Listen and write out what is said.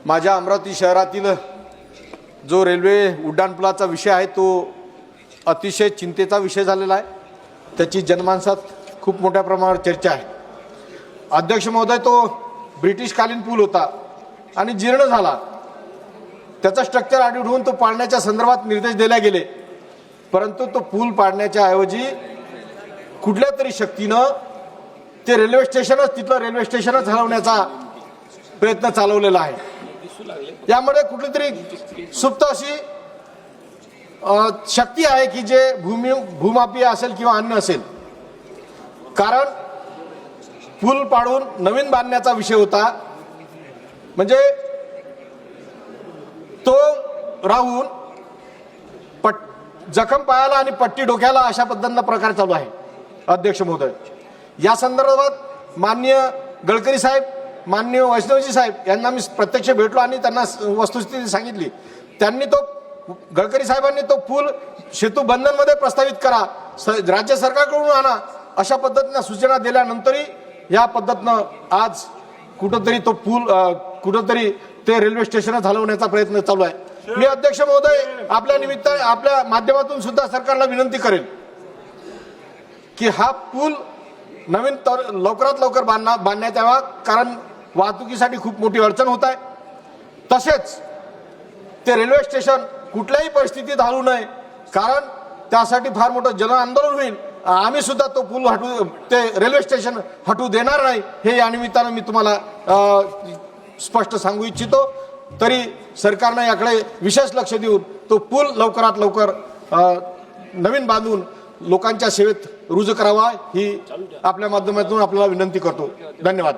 माझ्या अमरावती शहरातील जो रेल्वे उड्डाणपुलाचा विषय आहे तो अतिशय चिंतेचा विषय झालेला आहे। त्याची जनमानसात खूप मोठ्या प्रमाणावर चर्चा आहे। अध्यक्ष महोदय, तो ब्रिटिशकालीन पूल होता आणि जीर्ण झाला। त्याचा स्ट्रक्चर ऑडिट होऊन तो पाडण्याच्या संदर्भात निर्देश दिले गेले, परंतु तो पूल पाडण्याच्या ऐवजी कुठल्या तरी शक्तीनं ते रेल्वे स्टेशनच हलवण्याचा प्रयत्न चालवलेला आहे। यामध्ये कुठली तरी सुप्त अशी शक्ती आहे की जे भूमापीय असेल किंवा अन्य असेल। कारण पूल पाडून नवीन बांधण्याचा विषय होता, म्हणजे तो राहून जखम पायाला आणि पट्टी डोक्याला अशा पद्धतीचा प्रकार चालू आहे। अध्यक्ष महोदय, या संदर्भात माननीय गडकरी साहेब, माननीय वैष्णवजी साहेब यांना मी प्रत्यक्ष भेटलो आणि त्यांना वस्तुस्थिती सांगितली। त्यांनी तो गडकरी साहेबांनी तो पूल सेतू बंधनमध्ये प्रस्तावित करा, राज्य सरकारकडून आणा अशा पद्धतीने सूचना दिल्यानंतरही या पद्धतीनं आज कुठंतरी तो पूल कुठंतरी ते रेल्वे स्टेशनच हलवण्याचा प्रयत्न चालू आहे। मी अध्यक्ष महोदय आपल्या निमित्ताने आपल्या माध्यमातून सुद्धा सरकारला विनंती करेन की हा पूल नवीन लवकरात लवकर बांधण्यात यावा, कारण वाहतुकीसाठी खूप मोठी अडचण होत आहे। तसेच ते रेल्वे स्टेशन कुठल्याही परिस्थितीत हलवू नये, कारण त्यासाठी फार मोठं जन आंदोलन होईल। आम्ही सुद्धा तो पूल ते रेल्वे स्टेशन हटवू देणार नाही, हे या निमित्तानं मी तुम्हाला स्पष्ट सांगू इच्छितो। तरी सरकारने याकडे विशेष लक्ष देऊन तो पूल लवकरात लवकर नवीन बांधून लोकांच्या सेवेत रुजू करावा ही आपल्या माध्यमातून आपल्याला विनंती करतो। धन्यवाद।